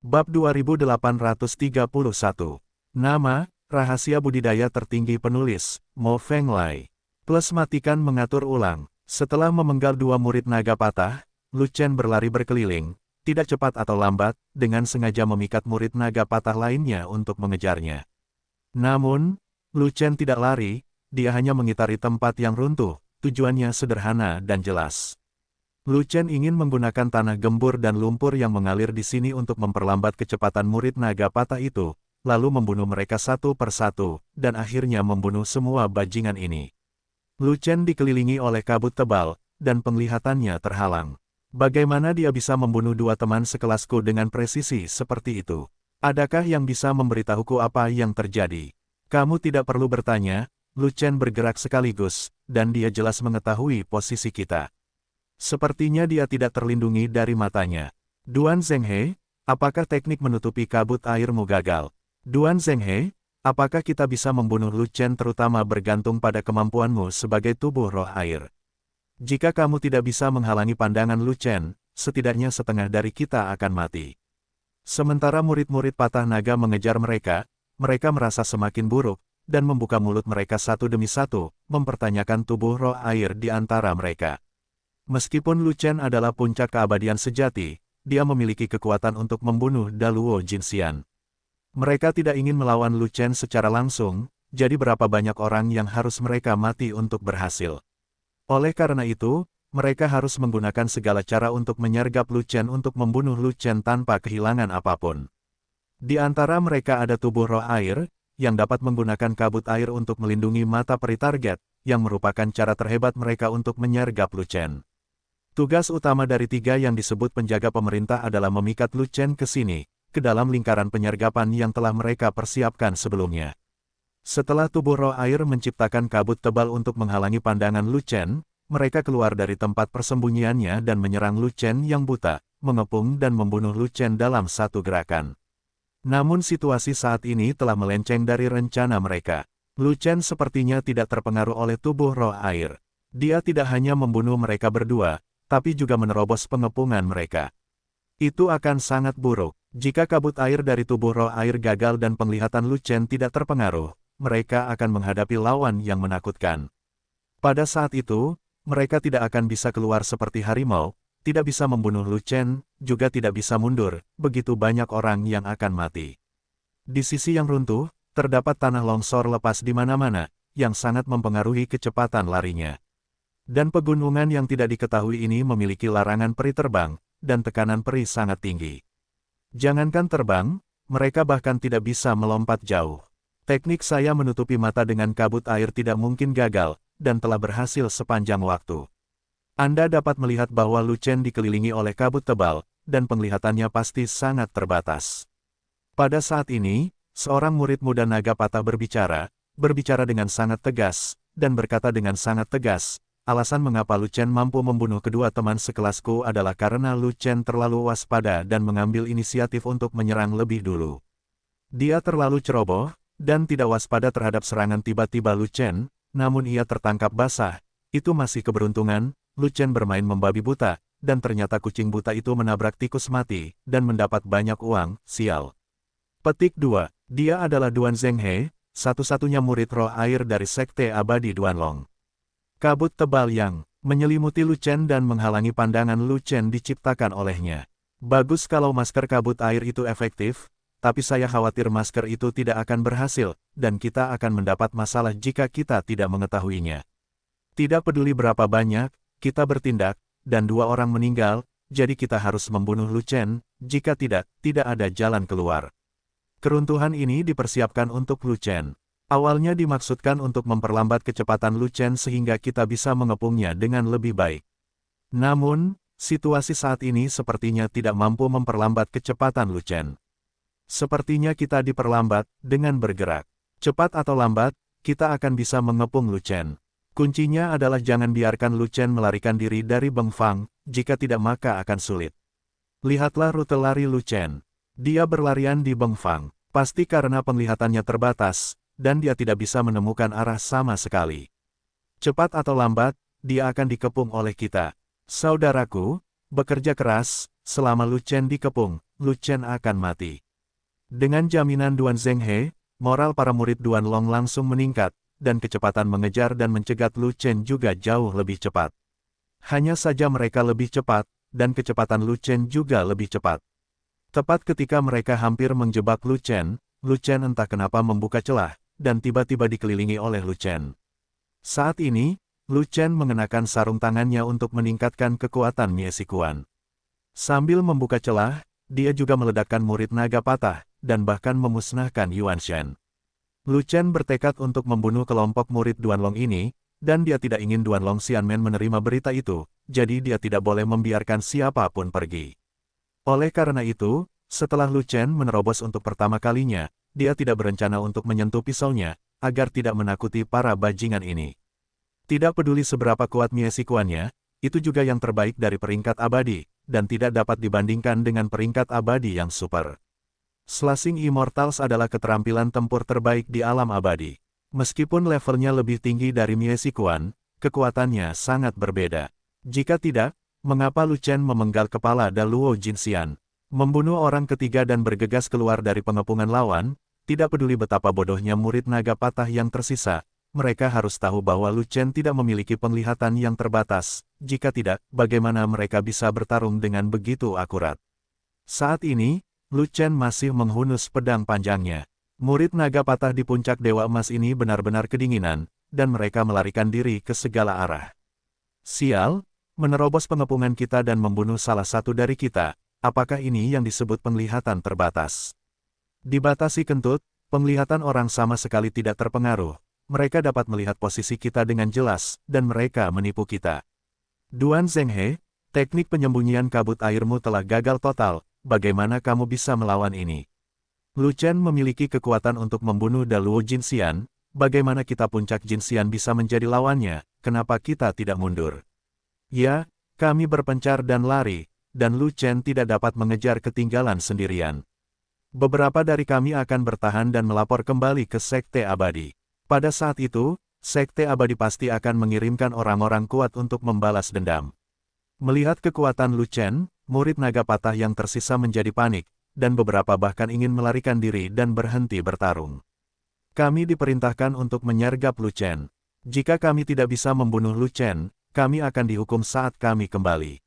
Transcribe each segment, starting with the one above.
Bab 2831. Nama, rahasia budidaya tertinggi penulis, Mo Fenglai. Plus matikan mengatur ulang. Setelah memenggal dua murid naga patah, Lu Chen berlari berkeliling, tidak cepat atau lambat, dengan sengaja memikat murid naga patah lainnya untuk mengejarnya. Namun, Lu Chen tidak lari, dia hanya mengitari tempat yang runtuh, tujuannya sederhana dan jelas. Lu Chen ingin menggunakan tanah gembur dan lumpur yang mengalir di sini untuk memperlambat kecepatan murid naga patah itu, lalu membunuh mereka satu persatu, dan akhirnya membunuh semua bajingan ini. Lu Chen dikelilingi oleh kabut tebal, dan penglihatannya terhalang. Bagaimana dia bisa membunuh dua teman sekelasku dengan presisi seperti itu? Adakah yang bisa memberitahuku apa yang terjadi? Kamu tidak perlu bertanya, Lu Chen bergerak sekaligus, dan dia jelas mengetahui posisi kita. Sepertinya dia tidak terlindungi dari matanya. Duan Zhenghe, apakah teknik menutupi kabut airmu gagal? Duan Zhenghe, apakah kita bisa membunuh Lu Chen terutama bergantung pada kemampuanmu sebagai tubuh roh air? Jika kamu tidak bisa menghalangi pandangan Lu Chen, setidaknya setengah dari kita akan mati. Sementara murid-murid patah naga mengejar mereka, mereka merasa semakin buruk, dan membuka mulut mereka satu demi satu, mempertanyakan tubuh roh air di antara mereka. Meskipun Lu Chen adalah puncak keabadian sejati, dia memiliki kekuatan untuk membunuh Daluo Jinxian. Mereka tidak ingin melawan Lu Chen secara langsung, jadi berapa banyak orang yang harus mereka mati untuk berhasil. Oleh karena itu, mereka harus menggunakan segala cara untuk menyergap Lu Chen untuk membunuh Lu Chen tanpa kehilangan apapun. Di antara mereka ada tubuh roh air, yang dapat menggunakan kabut air untuk melindungi mata peri target, yang merupakan cara terhebat mereka untuk menyergap Lu Chen. Tugas utama dari tiga yang disebut penjaga pemerintah adalah memikat Lu Chen ke sini, ke dalam lingkaran penyergapan yang telah mereka persiapkan sebelumnya. Setelah tubuh roh air menciptakan kabut tebal untuk menghalangi pandangan Lu Chen, mereka keluar dari tempat persembunyiannya dan menyerang Lu Chen yang buta, mengepung dan membunuh Lu Chen dalam satu gerakan. Namun situasi saat ini telah melenceng dari rencana mereka. Lu Chen sepertinya tidak terpengaruh oleh tubuh roh air. Dia tidak hanya membunuh mereka berdua, tapi juga menerobos pengepungan mereka. Itu akan sangat buruk. Jika kabut air dari tubuh roh air gagal dan penglihatan Lu Chen tidak terpengaruh, mereka akan menghadapi lawan yang menakutkan. Pada saat itu, mereka tidak akan bisa keluar seperti harimau, tidak bisa membunuh Lu Chen, juga tidak bisa mundur, begitu banyak orang yang akan mati. Di sisi yang runtuh, terdapat tanah longsor lepas di mana-mana, yang sangat mempengaruhi kecepatan larinya. Dan pegunungan yang tidak diketahui ini memiliki larangan peri terbang, dan tekanan peri sangat tinggi. Jangankan terbang, mereka bahkan tidak bisa melompat jauh. Teknik saya menutupi mata dengan kabut air tidak mungkin gagal, dan telah berhasil sepanjang waktu. Anda dapat melihat bahwa Lu Chen dikelilingi oleh kabut tebal, dan penglihatannya pasti sangat terbatas. Pada saat ini, seorang murid muda naga patah berbicara dengan sangat tegas, dan berkata dengan sangat tegas, alasan mengapa Lu Chen mampu membunuh kedua teman sekelasku adalah karena Lu Chen terlalu waspada dan mengambil inisiatif untuk menyerang lebih dulu. Dia terlalu ceroboh, dan tidak waspada terhadap serangan tiba-tiba Lu Chen, namun ia tertangkap basah. Itu masih keberuntungan, Lu Chen bermain membabi buta, dan ternyata kucing buta itu menabrak tikus mati, dan mendapat banyak uang, sial. Petik 2. Dia adalah Duan Zhenghe, satu-satunya murid roh air dari Sekte Abadi Duanlong. Kabut tebal yang menyelimuti Lu Chen dan menghalangi pandangan Lu Chen diciptakan olehnya. Bagus kalau masker kabut air itu efektif, tapi saya khawatir masker itu tidak akan berhasil, dan kita akan mendapat masalah jika kita tidak mengetahuinya. Tidak peduli berapa banyak, kita bertindak, dan dua orang meninggal, jadi kita harus membunuh Lu Chen, jika tidak ada jalan keluar. Keruntuhan ini dipersiapkan untuk Lu Chen. Awalnya dimaksudkan untuk memperlambat kecepatan Lu Chen sehingga kita bisa mengepungnya dengan lebih baik. Namun, situasi saat ini sepertinya tidak mampu memperlambat kecepatan Lu Chen. Sepertinya kita diperlambat dengan bergerak. Cepat atau lambat, kita akan bisa mengepung Lu Chen. Kuncinya adalah jangan biarkan Lu Chen melarikan diri dari Beng Fang, jika tidak maka akan sulit. Lihatlah rute lari Lu Chen. Dia berlarian di Beng Fang, pasti karena penglihatannya terbatas, dan dia tidak bisa menemukan arah sama sekali. Cepat atau lambat, dia akan dikepung oleh kita. Saudaraku, bekerja keras, selama Lu Chen dikepung, Lu Chen akan mati. Dengan jaminan Duan Zhenghe, moral para murid Duan Long langsung meningkat, dan kecepatan mengejar dan mencegat Lu Chen juga jauh lebih cepat. Hanya saja mereka lebih cepat, dan kecepatan Lu Chen juga lebih cepat. Tepat ketika mereka hampir menjebak Lu Chen entah kenapa membuka celah, dan tiba-tiba dikelilingi oleh Lu Chen. Saat ini, Lu Chen mengenakan sarung tangannya untuk meningkatkan kekuatan Miesikuan. Sambil membuka celah, dia juga meledakkan murid naga patah, dan bahkan memusnahkan Yuan Shen. Lu Chen bertekad untuk membunuh kelompok murid Duan Long ini, dan dia tidak ingin Duan Long Xianmen menerima berita itu, jadi dia tidak boleh membiarkan siapapun pergi. Oleh karena itu, setelah Lu Chen menerobos untuk pertama kalinya, dia tidak berencana untuk menyentuh pisaunya, agar tidak menakuti para bajingan ini. Tidak peduli seberapa kuat Miesikuannya, itu juga yang terbaik dari peringkat abadi, dan tidak dapat dibandingkan dengan peringkat abadi yang super. Slashing Immortals adalah keterampilan tempur terbaik di alam abadi. Meskipun levelnya lebih tinggi dari Miesikuan, kekuatannya sangat berbeda. Jika tidak, mengapa Lu Chen memenggal kepala Daluo Jinxian, membunuh orang ketiga dan bergegas keluar dari pengepungan lawan? Tidak peduli betapa bodohnya murid naga patah yang tersisa, mereka harus tahu bahwa Lu Chen tidak memiliki penglihatan yang terbatas. Jika tidak, bagaimana mereka bisa bertarung dengan begitu akurat? Saat ini, Lu Chen masih menghunus pedang panjangnya. Murid naga patah di puncak Dewa Emas ini benar-benar kedinginan, dan mereka melarikan diri ke segala arah. Sial, menerobos pengepungan kita dan membunuh salah satu dari kita. Apakah ini yang disebut penglihatan terbatas? Dibatasi kentut, penglihatan orang sama sekali tidak terpengaruh. Mereka dapat melihat posisi kita dengan jelas, dan mereka menipu kita. Duan Zhenghe, teknik penyembunyian kabut airmu telah gagal total, bagaimana kamu bisa melawan ini? Lu Chen memiliki kekuatan untuk membunuh Daluo Jinxian, bagaimana kita puncak Jinxian bisa menjadi lawannya, kenapa kita tidak mundur? Ya, kami berpencar dan lari, dan Lu Chen tidak dapat mengejar ketinggalan sendirian. Beberapa dari kami akan bertahan dan melapor kembali ke Sekte Abadi. Pada saat itu, Sekte Abadi pasti akan mengirimkan orang-orang kuat untuk membalas dendam. Melihat kekuatan Lu Chen, murid naga patah yang tersisa menjadi panik, dan beberapa bahkan ingin melarikan diri dan berhenti bertarung. Kami diperintahkan untuk menyergap Lu Chen. Jika kami tidak bisa membunuh Lu Chen, kami akan dihukum saat kami kembali.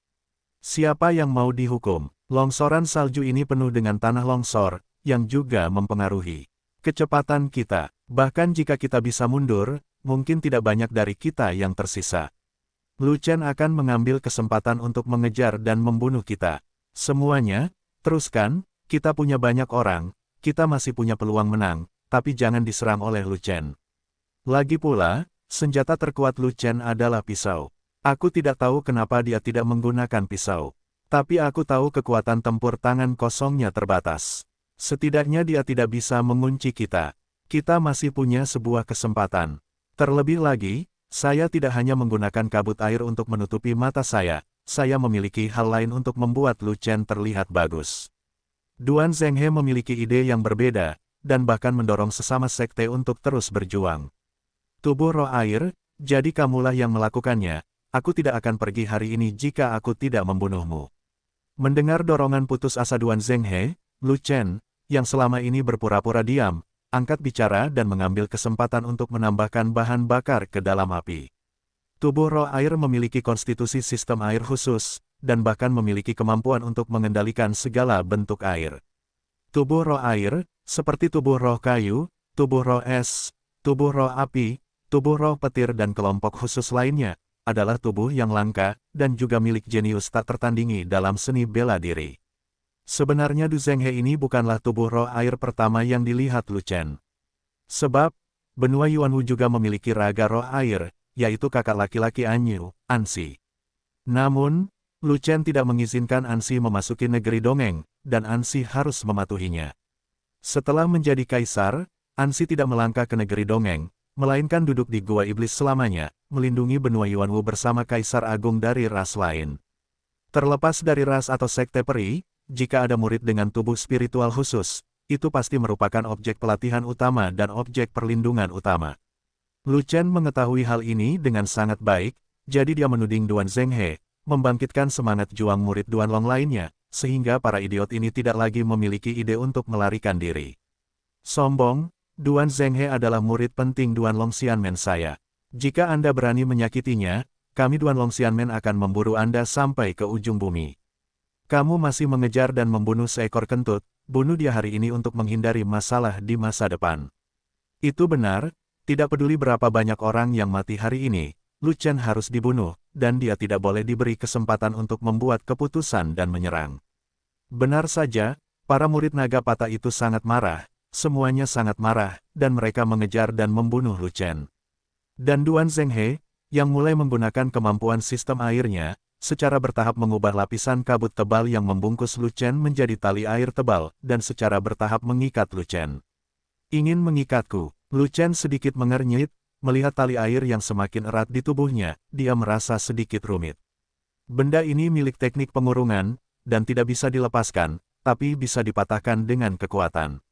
Siapa yang mau dihukum? Longsoran salju ini penuh dengan tanah longsor, yang juga mempengaruhi kecepatan kita. Bahkan jika kita bisa mundur, mungkin tidak banyak dari kita yang tersisa. Lu Chen akan mengambil kesempatan untuk mengejar dan membunuh kita. Semuanya, teruskan, kita punya banyak orang, kita masih punya peluang menang, tapi jangan diserang oleh Lu Chen. Lagi pula, senjata terkuat Lu Chen adalah pisau. Aku tidak tahu kenapa dia tidak menggunakan pisau. Tapi aku tahu kekuatan tempur tangan kosongnya terbatas. Setidaknya dia tidak bisa mengunci kita. Kita masih punya sebuah kesempatan. Terlebih lagi, saya tidak hanya menggunakan kabut air untuk menutupi mata saya memiliki hal lain untuk membuat Lu Chen terlihat bagus. Duan Zhenghe memiliki ide yang berbeda, dan bahkan mendorong sesama sekte untuk terus berjuang. Tubuh roh air, jadi kamulah yang melakukannya, aku tidak akan pergi hari ini jika aku tidak membunuhmu. Mendengar dorongan putus asa Duan Zhenghe, Lu Chen, yang selama ini berpura-pura diam, angkat bicara dan mengambil kesempatan untuk menambahkan bahan bakar ke dalam api. Tubuh roh air memiliki konstitusi sistem air khusus, dan bahkan memiliki kemampuan untuk mengendalikan segala bentuk air. Tubuh roh air, seperti tubuh roh kayu, tubuh roh es, tubuh roh api, tubuh roh petir dan kelompok khusus lainnya, adalah tubuh yang langka, dan juga milik jenius tak tertandingi dalam seni bela diri. Sebenarnya Du Zhenghe ini bukanlah tubuh roh air pertama yang dilihat Lu Chen. Sebab, benua Yuanwu juga memiliki raga roh air, yaitu kakak laki-laki Anyu, Ansi. Namun, Lu Chen tidak mengizinkan Ansi memasuki negeri dongeng, dan Ansi harus mematuhinya. Setelah menjadi kaisar, Ansi tidak melangkah ke negeri dongeng, melainkan duduk di Gua Iblis selamanya, melindungi benua Yuanwu bersama kaisar agung dari ras lain. Terlepas dari ras atau sekte peri, jika ada murid dengan tubuh spiritual khusus, itu pasti merupakan objek pelatihan utama dan objek perlindungan utama. Lu Chen mengetahui hal ini dengan sangat baik, jadi dia menuding Duan Zhenghe, membangkitkan semangat juang murid Duan Long lainnya, sehingga para idiot ini tidak lagi memiliki ide untuk melarikan diri. Sombong, Duan Zhenghe adalah murid penting Duan Longxianmen saya. Jika Anda berani menyakitinya, kami Duan Longxianmen akan memburu Anda sampai ke ujung bumi. Kamu masih mengejar dan membunuh seekor kentut, bunuh dia hari ini untuk menghindari masalah di masa depan. Itu benar, tidak peduli berapa banyak orang yang mati hari ini, Lu Chen harus dibunuh, dan dia tidak boleh diberi kesempatan untuk membuat keputusan dan menyerang. Benar saja, para murid naga patah itu sangat marah, semuanya sangat marah, dan mereka mengejar dan membunuh Lu Chen. Dan Duan Zhenghe, yang mulai menggunakan kemampuan sistem airnya, secara bertahap mengubah lapisan kabut tebal yang membungkus Lu Chen menjadi tali air tebal, dan secara bertahap mengikat Lu Chen. Ingin mengikatku, Lu Chen sedikit mengernyit, melihat tali air yang semakin erat di tubuhnya, dia merasa sedikit rumit. Benda ini milik teknik pengurungan, dan tidak bisa dilepaskan, tapi bisa dipatahkan dengan kekuatan.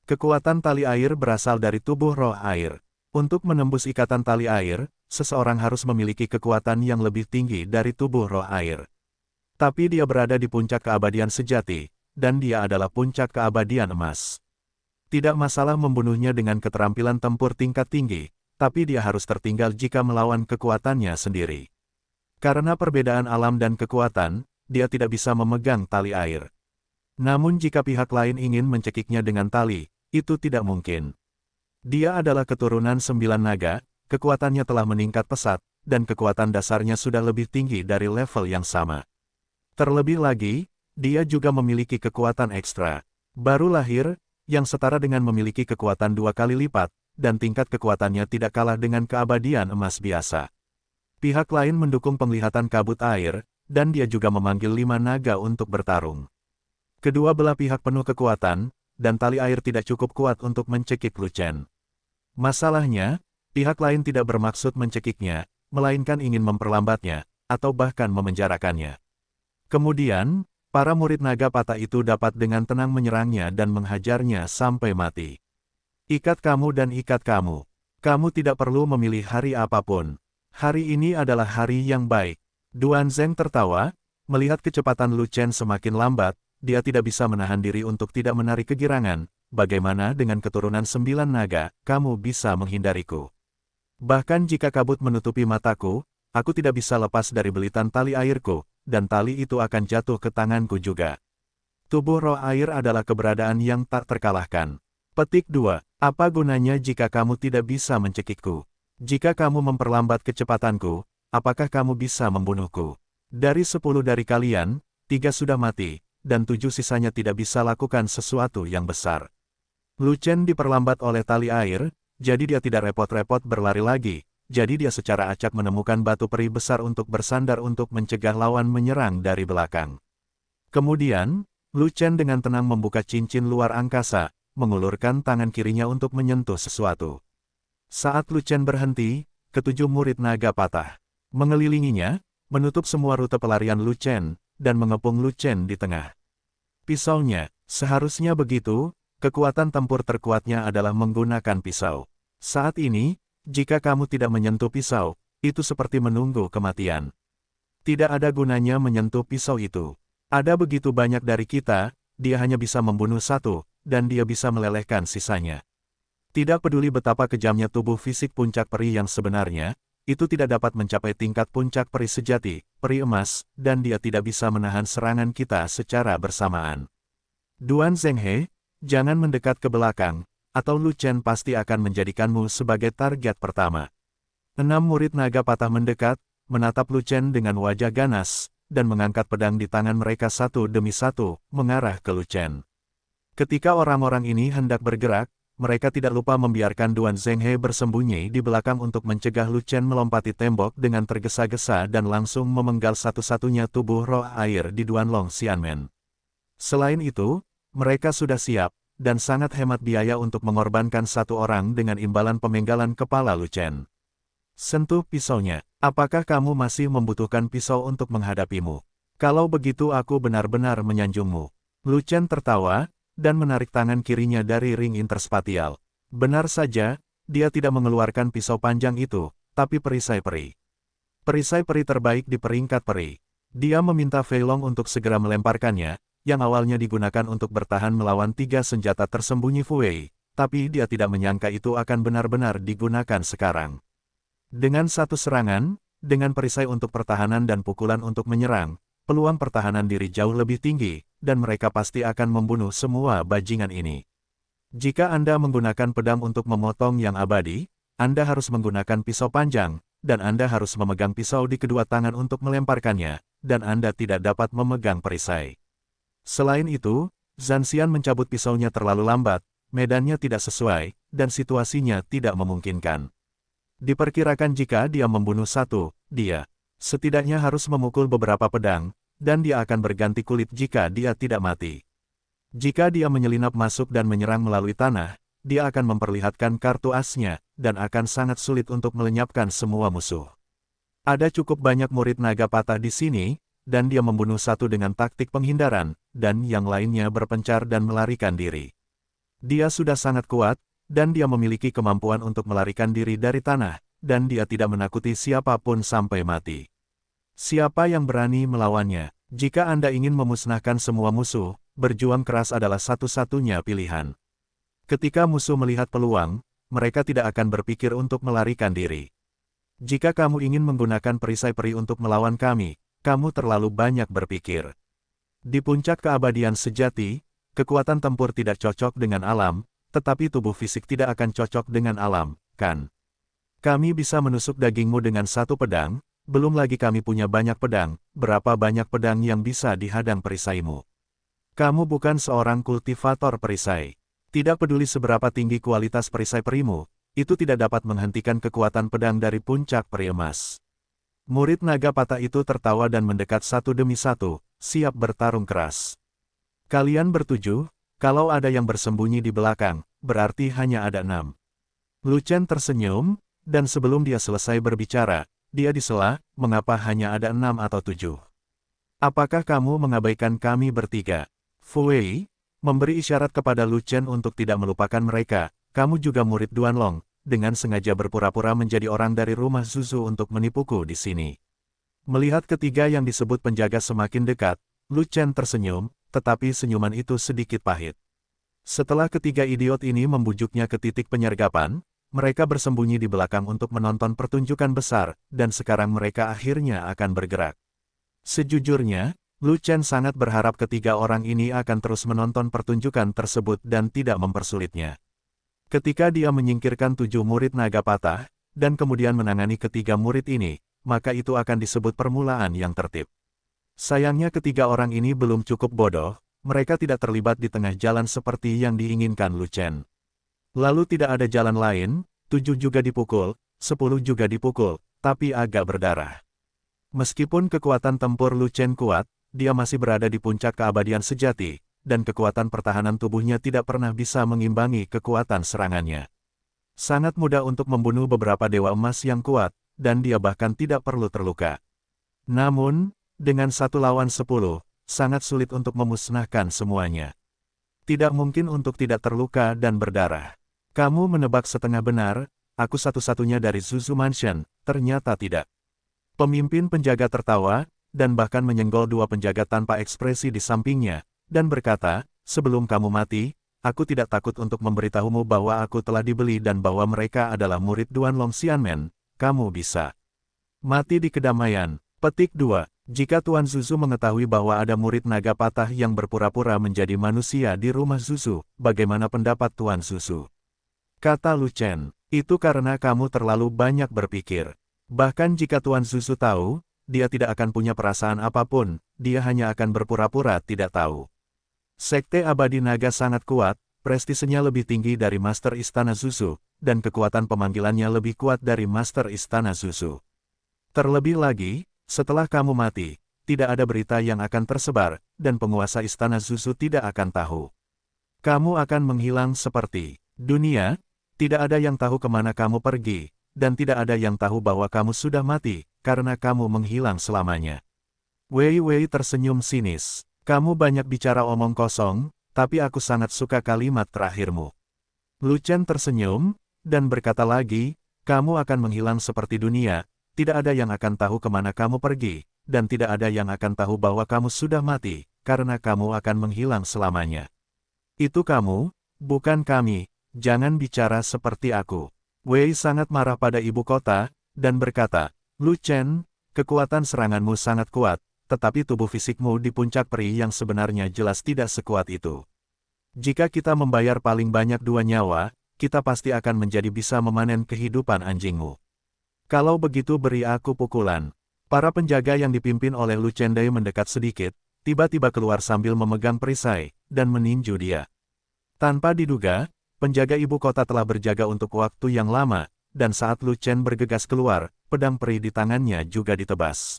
Kekuatan tali air berasal dari tubuh roh air. Untuk menembus ikatan tali air, seseorang harus memiliki kekuatan yang lebih tinggi dari tubuh roh air. Tapi dia berada di puncak keabadian sejati, dan dia adalah puncak keabadian emas. Tidak masalah membunuhnya dengan keterampilan tempur tingkat tinggi, tapi dia harus tertinggal jika melawan kekuatannya sendiri. Karena perbedaan alam dan kekuatan, dia tidak bisa memegang tali air. Namun jika pihak lain ingin mencekiknya dengan tali, itu tidak mungkin. Dia adalah keturunan 9 naga, kekuatannya telah meningkat pesat, dan kekuatan dasarnya sudah lebih tinggi dari level yang sama. Terlebih lagi, dia juga memiliki kekuatan ekstra. Baru lahir, yang setara dengan memiliki kekuatan 2 kali lipat, dan tingkat kekuatannya tidak kalah dengan keabadian emas biasa. Pihak lain mendukung penglihatan kabut air, dan dia juga memanggil 5 naga untuk bertarung. Kedua belah pihak penuh kekuatan, dan tali air tidak cukup kuat untuk mencekik Lu Chen. Masalahnya, pihak lain tidak bermaksud mencekiknya, melainkan ingin memperlambatnya, atau bahkan memenjarakannya. Kemudian, para murid naga patah itu dapat dengan tenang menyerangnya dan menghajarnya sampai mati. Ikat kamu dan ikat kamu. Kamu tidak perlu memilih hari apapun. Hari ini adalah hari yang baik. Duan Zheng tertawa, melihat kecepatan Lu Chen semakin lambat, dia tidak bisa menahan diri untuk tidak menarik kegirangan. Bagaimana dengan keturunan 9 naga, kamu bisa menghindariku. Bahkan jika kabut menutupi mataku, aku tidak bisa lepas dari belitan tali airku, dan tali itu akan jatuh ke tanganku juga. Tubuh roh air adalah keberadaan yang tak terkalahkan. Petik 2. Apa gunanya jika kamu tidak bisa mencekikku? Jika kamu memperlambat kecepatanku, apakah kamu bisa membunuhku? Dari 10 dari kalian, 3 sudah mati, dan 7 sisanya tidak bisa lakukan sesuatu yang besar. Lu Chen diperlambat oleh tali air, jadi dia tidak repot-repot berlari lagi. Jadi dia secara acak menemukan batu peri besar untuk bersandar untuk mencegah lawan menyerang dari belakang. Kemudian, Lu Chen dengan tenang membuka cincin luar angkasa, mengulurkan tangan kirinya untuk menyentuh sesuatu. Saat Lu Chen berhenti, ketujuh murid naga patah mengelilinginya, menutup semua rute pelarian Lu Chen, dan mengepung Lu Chen di tengah. Pisaunya, seharusnya begitu, kekuatan tempur terkuatnya adalah menggunakan pisau. Saat ini, jika kamu tidak menyentuh pisau, itu seperti menunggu kematian. Tidak ada gunanya menyentuh pisau itu. Ada begitu banyak dari kita, dia hanya bisa membunuh satu, dan dia bisa melelehkan sisanya. Tidak peduli betapa kejamnya tubuh fisik puncak peri yang sebenarnya, itu tidak dapat mencapai tingkat puncak peri sejati, peri emas, dan dia tidak bisa menahan serangan kita secara bersamaan. Duan Zhenghe, jangan mendekat ke belakang, atau Lu Chen pasti akan menjadikanmu sebagai target pertama. 6 murid naga patah mendekat, menatap Lu Chen dengan wajah ganas, dan mengangkat pedang di tangan mereka satu demi satu, mengarah ke Lu Chen. Ketika orang-orang ini hendak bergerak, mereka tidak lupa membiarkan Duan Zhenghe bersembunyi di belakang untuk mencegah Lu Chen melompati tembok dengan tergesa-gesa dan langsung memenggal satu-satunya tubuh roh air di Duan Longxianmen. Selain itu, mereka sudah siap, dan sangat hemat biaya untuk mengorbankan satu orang dengan imbalan pemenggalan kepala Lu Chen. Sentuh pisaunya. Apakah kamu masih membutuhkan pisau untuk menghadapimu? Kalau begitu aku benar-benar menyanjungmu. Lu Chen tertawa, dan menarik tangan kirinya dari ring interspatial. Benar saja, dia tidak mengeluarkan pisau panjang itu, tapi perisai peri. Perisai peri terbaik di peringkat peri. Dia meminta Fei Long untuk segera melemparkannya, yang awalnya digunakan untuk bertahan melawan 3 senjata tersembunyi Fu Wei, tapi dia tidak menyangka itu akan benar-benar digunakan sekarang. Dengan satu serangan, dengan perisai untuk pertahanan dan pukulan untuk menyerang, peluang pertahanan diri jauh lebih tinggi, dan mereka pasti akan membunuh semua bajingan ini. Jika Anda menggunakan pedang untuk memotong yang abadi, Anda harus menggunakan pisau panjang, dan Anda harus memegang pisau di kedua tangan untuk melemparkannya, dan Anda tidak dapat memegang perisai. Selain itu, Zanxian mencabut pisaunya terlalu lambat, medannya tidak sesuai, dan situasinya tidak memungkinkan. Diperkirakan jika dia membunuh satu, dia setidaknya harus memukul beberapa pedang, dan dia akan berganti kulit jika dia tidak mati. Jika dia menyelinap masuk dan menyerang melalui tanah, dia akan memperlihatkan kartu asnya, dan akan sangat sulit untuk melenyapkan semua musuh. Ada cukup banyak murid naga patah di sini, dan dia membunuh satu dengan taktik penghindaran, dan yang lainnya berpencar dan melarikan diri. Dia sudah sangat kuat, dan dia memiliki kemampuan untuk melarikan diri dari tanah, dan dia tidak menakuti siapapun sampai mati. Siapa yang berani melawannya? Jika Anda ingin memusnahkan semua musuh, berjuang keras adalah satu-satunya pilihan. Ketika musuh melihat peluang, mereka tidak akan berpikir untuk melarikan diri. Jika kamu ingin menggunakan perisai peri untuk melawan kami, kamu terlalu banyak berpikir. Di puncak keabadian sejati, kekuatan tempur tidak cocok dengan alam, tetapi tubuh fisik tidak akan cocok dengan alam, kan? Kami bisa menusuk dagingmu dengan satu pedang, belum lagi kami punya banyak pedang, berapa banyak pedang yang bisa dihadang perisaimu. Kamu bukan seorang kultivator perisai. Tidak peduli seberapa tinggi kualitas perisai perimu, itu tidak dapat menghentikan kekuatan pedang dari puncak peri emas. Murid naga patah itu tertawa dan mendekat satu demi satu, siap bertarung keras. Kalian bertujuh, kalau ada yang bersembunyi di belakang, berarti hanya ada 6. Lu Chen tersenyum, dan sebelum dia selesai berbicara, dia disela, mengapa hanya ada 6 atau 7? Apakah kamu mengabaikan kami bertiga? Fu Wei memberi isyarat kepada Lu Chen untuk tidak melupakan mereka. Kamu juga murid Duan Long, dengan sengaja berpura-pura menjadi orang dari rumah Zuzu untuk menipuku di sini. Melihat ketiga yang disebut penjaga semakin dekat, Lu Chen tersenyum, tetapi senyuman itu sedikit pahit. Setelah ketiga idiot ini membujuknya ke titik penyergapan, mereka bersembunyi di belakang untuk menonton pertunjukan besar, dan sekarang mereka akhirnya akan bergerak. Sejujurnya, Lu Chen sangat berharap ketiga orang ini akan terus menonton pertunjukan tersebut dan tidak mempersulitnya. Ketika dia menyingkirkan 7 murid naga patah, dan kemudian menangani ketiga murid ini, maka itu akan disebut permulaan yang tertib. Sayangnya ketiga orang ini belum cukup bodoh, mereka tidak terlibat di tengah jalan seperti yang diinginkan Lu Chen. Lalu tidak ada jalan lain, 7 juga dipukul, 10 juga dipukul, tapi agak berdarah. Meskipun kekuatan tempur Lu Chen kuat, dia masih berada di puncak keabadian sejati, dan kekuatan pertahanan tubuhnya tidak pernah bisa mengimbangi kekuatan serangannya. Sangat mudah untuk membunuh beberapa dewa emas yang kuat, dan dia bahkan tidak perlu terluka. Namun, dengan 1 lawan 10, sangat sulit untuk memusnahkan semuanya. Tidak mungkin untuk tidak terluka dan berdarah. Kamu menebak setengah benar, aku satu-satunya dari Zuzu Mansion, ternyata tidak. Pemimpin penjaga tertawa, dan bahkan menyenggol 2 penjaga tanpa ekspresi di sampingnya, dan berkata, sebelum kamu mati, aku tidak takut untuk memberitahumu bahwa aku telah dibeli dan bahwa mereka adalah murid Duan Long Xianmen, kamu bisa mati di kedamaian. Petik 2. Jika Tuan Zuzu mengetahui bahwa ada murid naga patah yang berpura-pura menjadi manusia di rumah Zuzu, bagaimana pendapat Tuan Zuzu? Kata Lu Chen, itu karena kamu terlalu banyak berpikir. Bahkan jika Tuan Zuzu tahu, dia tidak akan punya perasaan apapun, dia hanya akan berpura-pura tidak tahu. Sekte Abadi Naga sangat kuat, prestisenya lebih tinggi dari Master Istana Zuzu, dan kekuatan pemanggilannya lebih kuat dari Master Istana Zuzu. Terlebih lagi, setelah kamu mati, tidak ada berita yang akan tersebar, dan penguasa Istana Zuzu tidak akan tahu. Kamu akan menghilang seperti dunia, tidak ada yang tahu kemana kamu pergi, dan tidak ada yang tahu bahwa kamu sudah mati, karena kamu menghilang selamanya. Wei Wei tersenyum sinis. Kamu banyak bicara omong kosong, tapi aku sangat suka kalimat terakhirmu. Lu Chen tersenyum, dan berkata lagi, kamu akan menghilang seperti dunia, tidak ada yang akan tahu kemana kamu pergi, dan tidak ada yang akan tahu bahwa kamu sudah mati, karena kamu akan menghilang selamanya. Itu kamu, bukan kami, jangan bicara seperti aku. Wei sangat marah pada ibu kota, dan berkata, Lu Chen, kekuatan seranganmu sangat kuat, tetapi tubuh fisikmu di puncak peri yang sebenarnya jelas tidak sekuat itu. Jika kita membayar paling banyak 2 nyawa, kita pasti akan menjadi bisa memanen kehidupan anjingmu. Kalau begitu beri aku pukulan. Para penjaga yang dipimpin oleh Lu Chendai mendekat sedikit, tiba-tiba keluar sambil memegang perisai, dan meninju dia. Tanpa diduga, penjaga ibu kota telah berjaga untuk waktu yang lama, dan saat Lu Chen bergegas keluar, pedang peri di tangannya juga ditebas.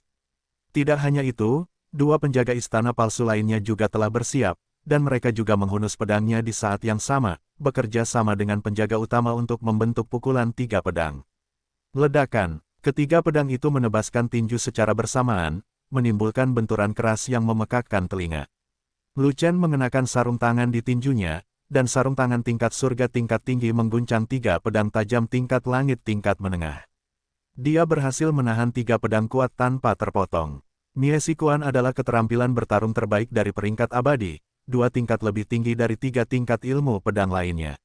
Tidak hanya itu, 2 penjaga istana palsu lainnya juga telah bersiap, dan mereka juga menghunus pedangnya di saat yang sama, bekerja sama dengan penjaga utama untuk membentuk pukulan 3 pedang. Ledakan, ketiga pedang itu menebaskan tinju secara bersamaan, menimbulkan benturan keras yang memekakkan telinga. Lu Chen mengenakan sarung tangan di tinjunya, dan sarung tangan tingkat surga tingkat tinggi mengguncang 3 pedang tajam tingkat langit tingkat menengah. Dia berhasil menahan 3 pedang kuat tanpa terpotong. Mie Sikuan adalah keterampilan bertarung terbaik dari peringkat abadi, 2 tingkat lebih tinggi dari 3 tingkat ilmu pedang lainnya.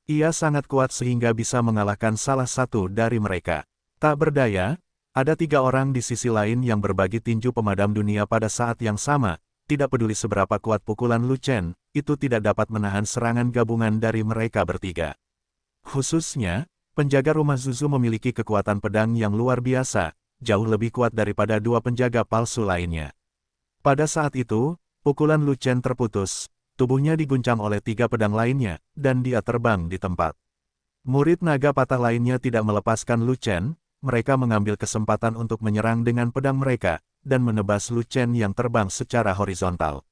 Ia sangat kuat sehingga bisa mengalahkan salah satu dari mereka. Tak berdaya, ada 3 orang di sisi lain yang berbagi tinju pemadam dunia pada saat yang sama, tidak peduli seberapa kuat pukulan Lu Chen, itu tidak dapat menahan serangan gabungan dari mereka bertiga. Khususnya, penjaga rumah Zuzu memiliki kekuatan pedang yang luar biasa, jauh lebih kuat daripada 2 penjaga palsu lainnya. Pada saat itu, pukulan Lu Chen terputus, tubuhnya diguncang oleh 3 pedang lainnya, dan dia terbang di tempat. Murid naga patah lainnya tidak melepaskan Lu Chen, mereka mengambil kesempatan untuk menyerang dengan pedang mereka, dan menebas Lu Chen yang terbang secara horizontal.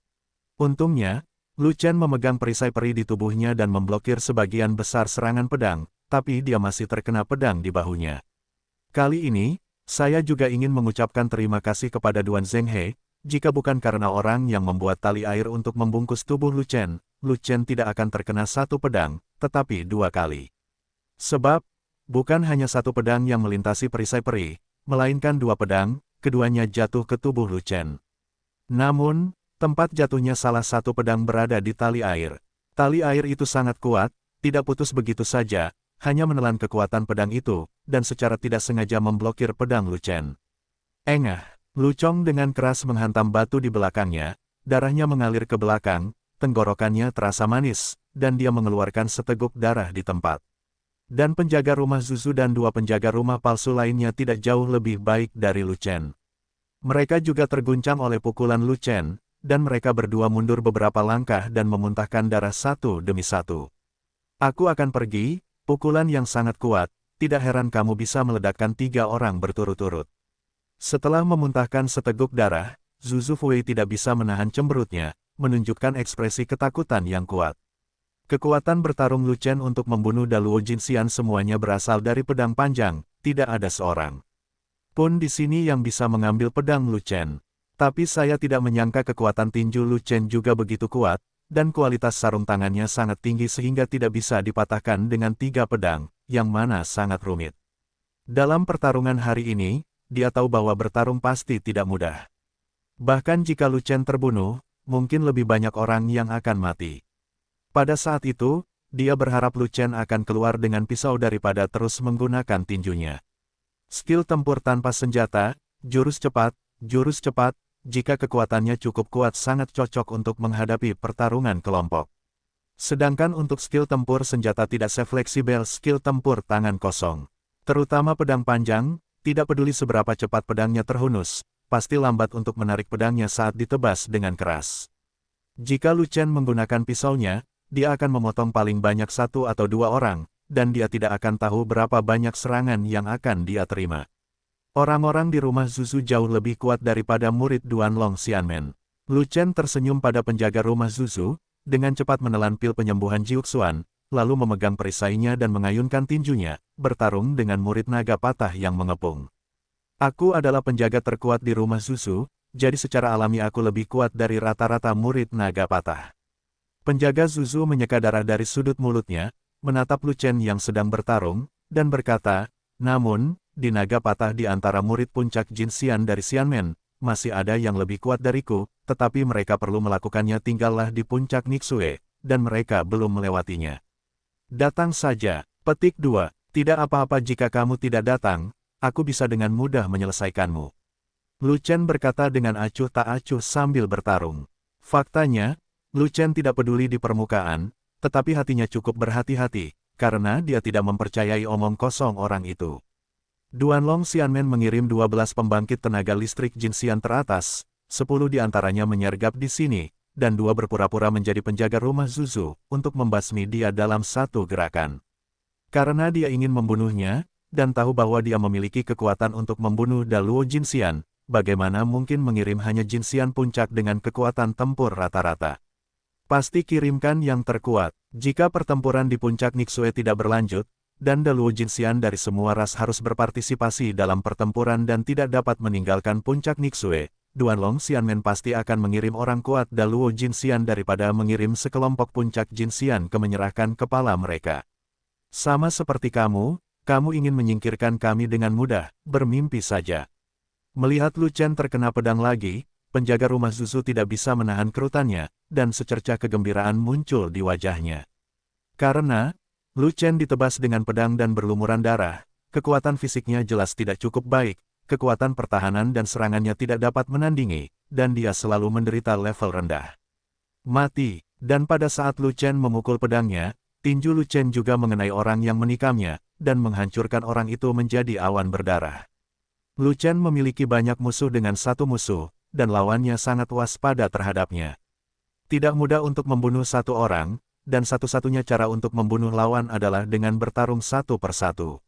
Untungnya, Lu Chen memegang perisai peri di tubuhnya dan memblokir sebagian besar serangan pedang, tapi dia masih terkena pedang di bahunya. Kali ini, saya juga ingin mengucapkan terima kasih kepada Duan Zhenghe, jika bukan karena orang yang membuat tali air untuk membungkus tubuh Lu Chen tidak akan terkena 1 pedang, tetapi 2 kali. Sebab, bukan hanya 1 pedang yang melintasi perisai peri, melainkan 2 pedang, keduanya jatuh ke tubuh Lu Chen. Namun, tempat jatuhnya salah satu pedang berada di tali air. Tali air itu sangat kuat, tidak putus begitu saja, hanya menelan kekuatan pedang itu, dan secara tidak sengaja memblokir pedang Lu Chen. Engah, Lu Chong dengan keras menghantam batu di belakangnya, darahnya mengalir ke belakang, tenggorokannya terasa manis, dan dia mengeluarkan seteguk darah di tempat. Dan penjaga rumah Zuzu dan 2 penjaga rumah palsu lainnya tidak jauh lebih baik dari Lu Chen. Mereka juga terguncang oleh pukulan Lu Chen, dan mereka berdua mundur beberapa langkah dan memuntahkan darah satu demi satu. Aku akan pergi, pukulan yang sangat kuat, tidak heran kamu bisa meledakkan 3 orang berturut-turut. Setelah memuntahkan seteguk darah, Zuzu Fui tidak bisa menahan cemberutnya, menunjukkan ekspresi ketakutan yang kuat. Kekuatan bertarung Lu Chen untuk membunuh Daluo Jinxian semuanya berasal dari pedang panjang, tidak ada seorang pun di sini yang bisa mengambil pedang Lu Chen. Tapi saya tidak menyangka kekuatan tinju Lu Chen juga begitu kuat, dan kualitas sarung tangannya sangat tinggi sehingga tidak bisa dipatahkan dengan 3 pedang, yang mana sangat rumit. Dalam pertarungan hari ini, dia tahu bahwa bertarung pasti tidak mudah. Bahkan jika Lu Chen terbunuh, mungkin lebih banyak orang yang akan mati. Pada saat itu, dia berharap Lu Chen akan keluar dengan pisau daripada terus menggunakan tinjunya. Skill tempur tanpa senjata, jurus cepat, jika kekuatannya cukup kuat sangat cocok untuk menghadapi pertarungan kelompok. Sedangkan untuk skill tempur senjata tidak sefleksibel skill tempur tangan kosong. Terutama pedang panjang, tidak peduli seberapa cepat pedangnya terhunus, pasti lambat untuk menarik pedangnya saat ditebas dengan keras. Jika Lu Chen menggunakan pisaunya, dia akan memotong paling banyak 1 atau 2 orang, dan dia tidak akan tahu berapa banyak serangan yang akan dia terima. Orang-orang di rumah Zuzu jauh lebih kuat daripada murid Duan Long Xianmen. Lu Chen tersenyum pada penjaga rumah Zuzu, dengan cepat menelan pil penyembuhan Jiuxuan, lalu memegang perisainya dan mengayunkan tinjunya, bertarung dengan murid naga patah yang mengepung. Aku adalah penjaga terkuat di rumah Zuzu, jadi secara alami aku lebih kuat dari rata-rata murid naga patah. Penjaga Zuzu menyeka darah dari sudut mulutnya, menatap Lu Chen yang sedang bertarung, dan berkata, namun, di naga patah di antara murid puncak Jinxian dari Xianmen, masih ada yang lebih kuat dariku, tetapi mereka perlu melakukannya tinggallah di puncak Nixue, dan mereka belum melewatinya. Datang saja. Petik 2. Tidak apa-apa jika kamu tidak datang, aku bisa dengan mudah menyelesaikanmu. Lu Chen berkata dengan acuh tak acuh sambil bertarung. Faktanya, Lu Chen tidak peduli di permukaan, tetapi hatinya cukup berhati-hati, karena dia tidak mempercayai omong kosong orang itu. Duanlong Xianmen mengirim 12 pembangkit tenaga listrik Jinxian teratas, 10 diantaranya menyergap di sini, dan 2 berpura-pura menjadi penjaga rumah Zuzu, untuk membasmi dia dalam satu gerakan. Karena dia ingin membunuhnya, dan tahu bahwa dia memiliki kekuatan untuk membunuh Daluo Jinxian, bagaimana mungkin mengirim hanya Jinxian puncak dengan kekuatan tempur rata-rata. Pasti kirimkan yang terkuat. Jika pertempuran di puncak Nixue tidak berlanjut, dan Daluo Jinxian dari semua ras harus berpartisipasi dalam pertempuran dan tidak dapat meninggalkan puncak Nixue, Duanlong Xianmen pasti akan mengirim orang kuat Daluo Jinxian daripada mengirim sekelompok puncak Jinxian ke menyerahkan kepala mereka. Sama seperti kamu ingin menyingkirkan kami dengan mudah, bermimpi saja. Melihat Lu Chen terkena pedang lagi, penjaga rumah Zuzu tidak bisa menahan kerutannya, dan secercah kegembiraan muncul di wajahnya. Karena Lu Chen ditebas dengan pedang dan berlumuran darah, kekuatan fisiknya jelas tidak cukup baik, kekuatan pertahanan dan serangannya tidak dapat menandingi, dan dia selalu menderita level rendah. Mati, dan pada saat Lu Chen memukul pedangnya, tinju Lu Chen juga mengenai orang yang menikamnya, dan menghancurkan orang itu menjadi awan berdarah. Lu Chen memiliki banyak musuh dengan satu musuh, dan lawannya sangat waspada terhadapnya. Tidak mudah untuk membunuh satu orang, dan satu-satunya cara untuk membunuh lawan adalah dengan bertarung satu persatu.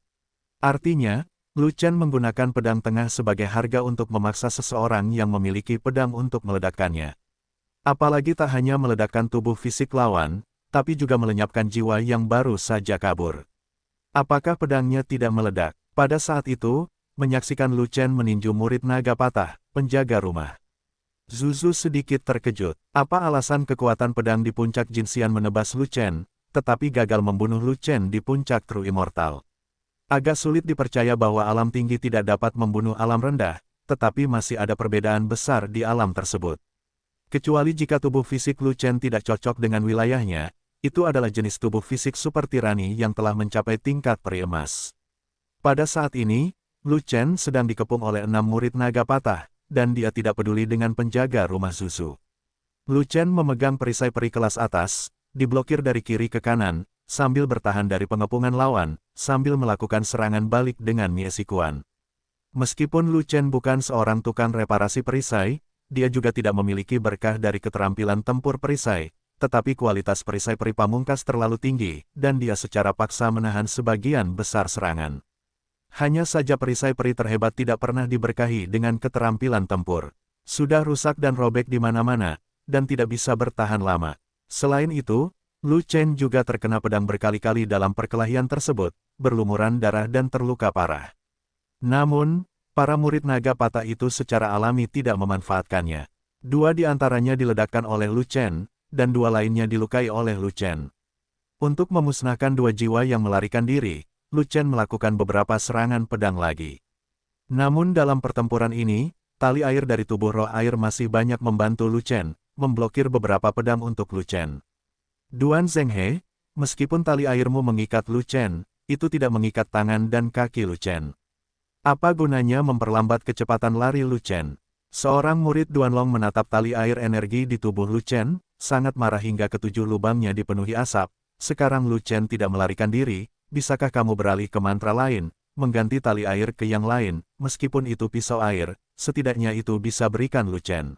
Artinya, Lu Chen menggunakan pedang tengah sebagai harga untuk memaksa seseorang yang memiliki pedang untuk meledakkannya. Apalagi tak hanya meledakkan tubuh fisik lawan, tapi juga melenyapkan jiwa yang baru saja kabur. Apakah pedangnya tidak meledak? Pada saat itu, menyaksikan Lu Chen meninju murid naga patah, penjaga rumah Zuzu sedikit terkejut. Apa alasan kekuatan pedang di puncak Jinxian menebas Lu Chen, tetapi gagal membunuh Lu Chen di puncak True Immortal? Agak sulit dipercaya bahwa alam tinggi tidak dapat membunuh alam rendah, tetapi masih ada perbedaan besar di alam tersebut. Kecuali jika tubuh fisik Lu Chen tidak cocok dengan wilayahnya, itu adalah jenis tubuh fisik super tirani yang telah mencapai tingkat peri emas. Pada saat ini, Lu Chen sedang dikepung oleh 6 murid naga patah, dan dia tidak peduli dengan penjaga rumah Zuzu. Lu Chen memegang perisai peri kelas atas, diblokir dari kiri ke kanan, sambil bertahan dari pengepungan lawan, sambil melakukan serangan balik dengan Mie Sikuan. Meskipun Lu Chen bukan seorang tukang reparasi perisai, dia juga tidak memiliki berkah dari keterampilan tempur perisai, tetapi kualitas perisai peri pamungkas terlalu tinggi, dan dia secara paksa menahan sebagian besar serangan. Hanya saja perisai peri terhebat tidak pernah diberkahi dengan keterampilan tempur. Sudah rusak dan robek di mana-mana, dan tidak bisa bertahan lama. Selain itu, Lu Chen juga terkena pedang berkali-kali dalam perkelahian tersebut, berlumuran darah dan terluka parah. Namun, para murid naga patah itu secara alami tidak memanfaatkannya. 2 di antaranya diledakkan oleh Lu Chen, dan 2 lainnya dilukai oleh Lu Chen. Untuk memusnahkan 2 jiwa yang melarikan diri, Lu Chen melakukan beberapa serangan pedang lagi. Namun dalam pertempuran ini, tali air dari tubuh roh air masih banyak membantu Lu Chen, memblokir beberapa pedang untuk Lu Chen. Duan Zhenghe, meskipun tali airmu mengikat Lu Chen, itu tidak mengikat tangan dan kaki Lu Chen. Apa gunanya memperlambat kecepatan lari Lu Chen? Seorang murid Duanlong menatap tali air energi di tubuh Lu Chen, sangat marah hingga ketujuh lubangnya dipenuhi asap. Sekarang Lu Chen tidak melarikan diri. Bisakah kamu beralih ke mantra lain, mengganti tali air ke yang lain, meskipun itu pisau air, setidaknya itu bisa berikan Lu Chen.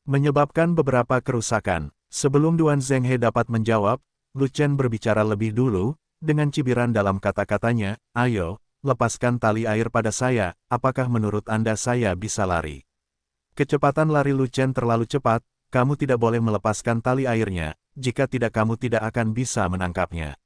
Menyebabkan beberapa kerusakan. Sebelum Duan Zhenghe dapat menjawab, Lu Chen berbicara lebih dulu, dengan cibiran dalam kata-katanya, ayo, lepaskan tali air pada saya, apakah menurut Anda saya bisa lari? Kecepatan lari Lu Chen terlalu cepat, kamu tidak boleh melepaskan tali airnya, jika tidak kamu tidak akan bisa menangkapnya.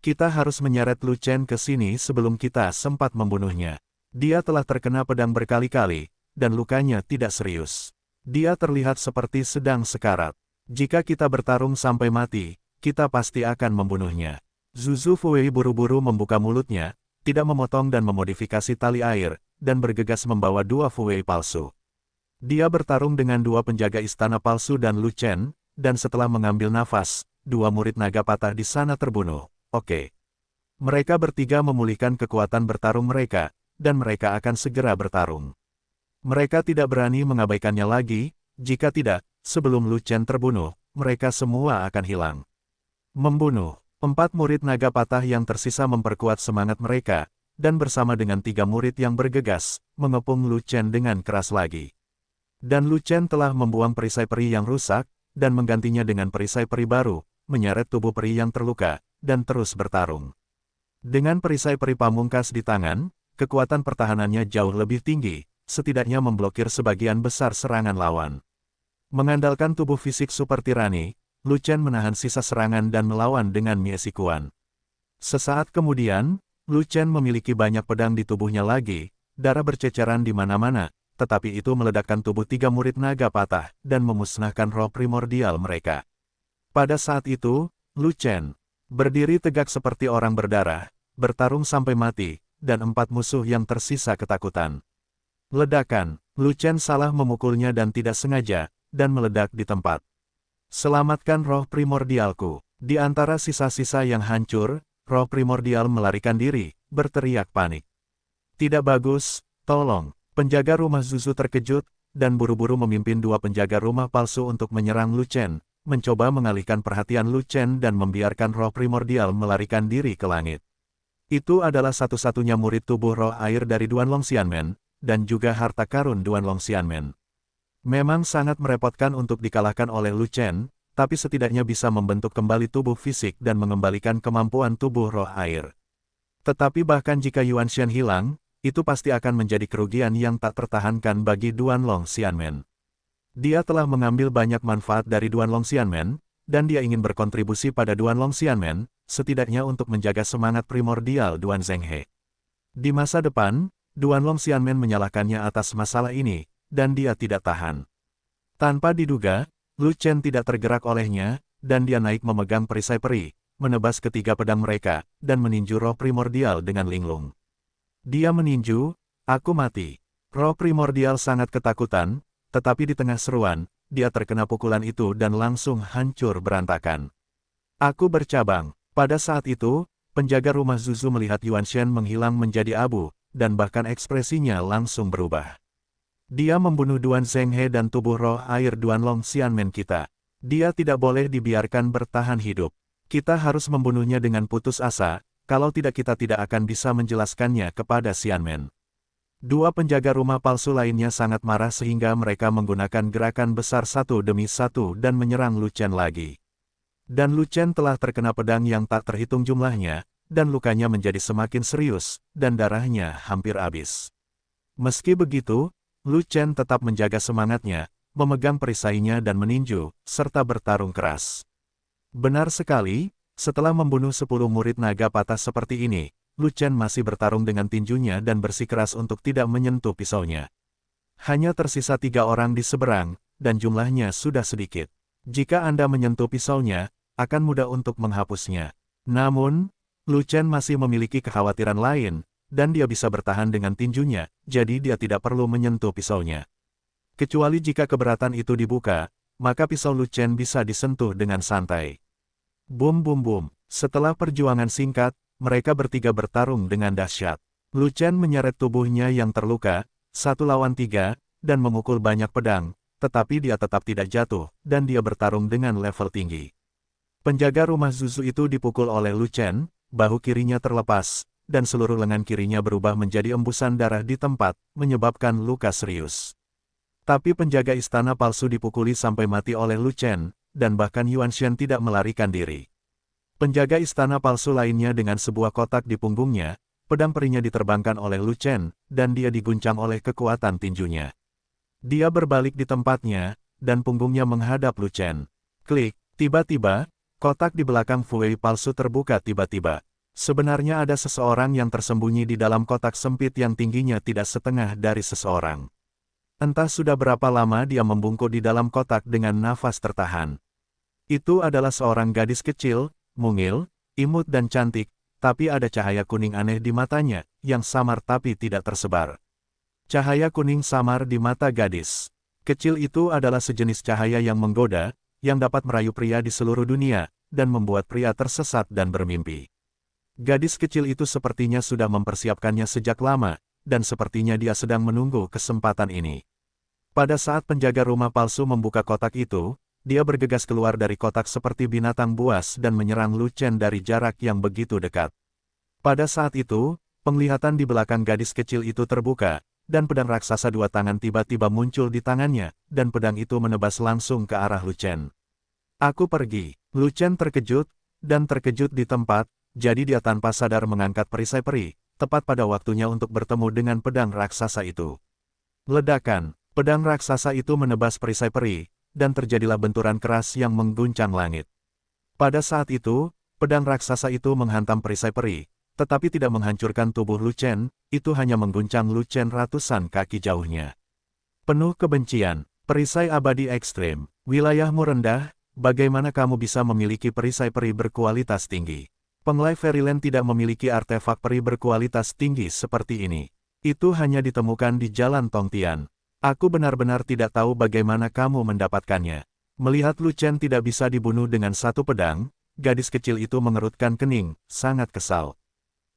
Kita harus menyeret Lu Chen ke sini sebelum kita sempat membunuhnya. Dia telah terkena pedang berkali-kali, dan lukanya tidak serius. Dia terlihat seperti sedang sekarat. Jika kita bertarung sampai mati, kita pasti akan membunuhnya. Zuzu Fuwei buru-buru membuka mulutnya, tidak memotong dan memodifikasi tali air, dan bergegas membawa 2 Fuwei palsu. Dia bertarung dengan dua penjaga istana palsu dan Lu Chen, dan setelah mengambil nafas, dua murid naga patah di sana terbunuh. Oke. Mereka bertiga memulihkan kekuatan bertarung mereka, dan mereka akan segera bertarung. Mereka tidak berani mengabaikannya lagi, jika tidak, sebelum Lu Chen terbunuh, mereka semua akan hilang. Membunuh. 4 murid naga patah yang tersisa memperkuat semangat mereka, dan bersama dengan 3 murid yang bergegas, mengepung Lu Chen dengan keras lagi. Dan Lu Chen telah membuang perisai peri yang rusak, dan menggantinya dengan perisai peri baru, menyeret tubuh peri yang terluka, dan terus bertarung. Dengan perisai peri pamungkas di tangan, kekuatan pertahanannya jauh lebih tinggi, setidaknya memblokir sebagian besar serangan lawan. Mengandalkan tubuh fisik super tirani, Lu Chen menahan sisa serangan dan melawan dengan Mie Sikuan. Sesaat kemudian, Lu Chen memiliki banyak pedang di tubuhnya lagi, darah berceceran di mana-mana, tetapi itu meledakkan tubuh 3 murid naga patah, dan memusnahkan roh primordial mereka. Pada saat itu, Lu Chen berdiri tegak seperti orang berdarah, bertarung sampai mati, dan 4 musuh yang tersisa ketakutan. Ledakan, Lu Chen salah memukulnya dan tidak sengaja, dan meledak di tempat. Selamatkan roh primordialku. Di antara sisa-sisa yang hancur, roh primordial melarikan diri, berteriak panik. Tidak bagus, tolong. Penjaga rumah Zuzu terkejut, dan buru-buru memimpin 2 penjaga rumah palsu untuk menyerang Lu Chen, mencoba mengalihkan perhatian Lu Chen dan membiarkan roh primordial melarikan diri ke langit. Itu adalah satu-satunya murid tubuh roh air dari Duanlong Xianmen, dan juga harta karun Duanlong Xianmen. Memang sangat merepotkan untuk dikalahkan oleh Lu Chen, tapi setidaknya bisa membentuk kembali tubuh fisik dan mengembalikan kemampuan tubuh roh air. Tetapi bahkan jika Yuan Shen hilang, itu pasti akan menjadi kerugian yang tak tertahankan bagi Duanlong Xianmen. Dia telah mengambil banyak manfaat dari Duanlong Xianmen, dan dia ingin berkontribusi pada Duanlong Xianmen, setidaknya untuk menjaga semangat primordial Duan Zhenghe. Di masa depan, Duanlong Xianmen menyalahkannya atas masalah ini, dan dia tidak tahan. Tanpa diduga, Lu Chen tidak tergerak olehnya, dan dia naik memegang perisai peri, menebas ketiga pedang mereka, dan meninju roh primordial dengan linglung. Dia meninju, aku mati. Roh primordial sangat ketakutan, tetapi di tengah seruan, dia terkena pukulan itu dan langsung hancur berantakan. Aku bercabang. Pada saat itu, penjaga rumah Zuzu melihat Yuan Shen menghilang menjadi abu, dan bahkan ekspresinya langsung berubah. Dia membunuh Duan Zhenghe dan tubuh roh air Duanlong Xianmen kita. Dia tidak boleh dibiarkan bertahan hidup. Kita harus membunuhnya dengan putus asa, kalau tidak kita tidak akan bisa menjelaskannya kepada Xianmen. 2 penjaga rumah palsu lainnya sangat marah sehingga mereka menggunakan gerakan besar satu demi satu dan menyerang Lu Chen lagi. Dan Lu Chen telah terkena pedang yang tak terhitung jumlahnya, dan lukanya menjadi semakin serius, dan darahnya hampir habis. Meski begitu, Lu Chen tetap menjaga semangatnya, memegang perisainya dan meninju, serta bertarung keras. Benar sekali, setelah membunuh 10 murid naga patah seperti ini, Lu Chen masih bertarung dengan tinjunya dan bersikeras untuk tidak menyentuh pisaunya. Hanya tersisa 3 orang di seberang, dan jumlahnya sudah sedikit. Jika Anda menyentuh pisaunya, akan mudah untuk menghapusnya. Namun, Lu Chen masih memiliki kekhawatiran lain, dan dia bisa bertahan dengan tinjunya, jadi dia tidak perlu menyentuh pisaunya. Kecuali jika keberatan itu dibuka, maka pisau Lu Chen bisa disentuh dengan santai. Bum bum bum. Setelah perjuangan singkat, mereka bertiga bertarung dengan dahsyat. Lu Chen menyeret tubuhnya yang terluka, 1 lawan 3, dan memukul banyak pedang, tetapi dia tetap tidak jatuh, dan dia bertarung dengan level tinggi. Penjaga rumah Zuzu itu dipukul oleh Lu Chen, bahu kirinya terlepas, dan seluruh lengan kirinya berubah menjadi embusan darah di tempat, menyebabkan luka serius. Tapi penjaga istana palsu dipukuli sampai mati oleh Lu Chen, dan bahkan Yuan Shen tidak melarikan diri. Penjaga istana palsu lainnya dengan sebuah kotak di punggungnya, pedang perinya diterbangkan oleh Lu Chen, dan dia diguncang oleh kekuatan tinjunya. Dia berbalik di tempatnya, dan punggungnya menghadap Lu Chen. Klik, tiba-tiba, kotak di belakang Fuwei palsu terbuka tiba-tiba. Sebenarnya ada seseorang yang tersembunyi di dalam kotak sempit yang tingginya tidak setengah dari seseorang. Entah sudah berapa lama dia membungkuk di dalam kotak dengan nafas tertahan. Itu adalah seorang gadis kecil, mungil, imut dan cantik, tapi ada cahaya kuning aneh di matanya, yang samar tapi tidak tersebar. Cahaya kuning samar di mata gadis. Kecil itu adalah sejenis cahaya yang menggoda, yang dapat merayu pria di seluruh dunia, dan membuat pria tersesat dan bermimpi. Gadis kecil itu sepertinya sudah mempersiapkannya sejak lama, dan sepertinya dia sedang menunggu kesempatan ini. Pada saat penjaga rumah palsu membuka kotak itu, dia bergegas keluar dari kotak seperti binatang buas dan menyerang Lu Chen dari jarak yang begitu dekat. Pada saat itu, penglihatan di belakang gadis kecil itu terbuka, dan pedang raksasa dua tangan tiba-tiba muncul di tangannya, dan pedang itu menebas langsung ke arah Lu Chen. Aku pergi. Lu Chen terkejut, dan terkejut di tempat, jadi dia tanpa sadar mengangkat perisai peri, tepat pada waktunya untuk bertemu dengan pedang raksasa itu. Ledakan, pedang raksasa itu menebas perisai peri, dan terjadilah benturan keras yang mengguncang langit. Pada saat itu, pedang raksasa itu menghantam perisai peri, tetapi tidak menghancurkan tubuh Lu Chen, itu hanya mengguncang Lu Chen ratusan kaki jauhnya. Penuh kebencian, perisai abadi ekstrim, wilayahmu rendah, bagaimana kamu bisa memiliki perisai peri berkualitas tinggi? Penglai Fairyland tidak memiliki artefak peri berkualitas tinggi seperti ini. Itu hanya ditemukan di Jalan Tongtian. Aku benar-benar tidak tahu bagaimana kamu mendapatkannya. Melihat Lu Chen tidak bisa dibunuh dengan satu pedang, gadis kecil itu mengerutkan kening, sangat kesal.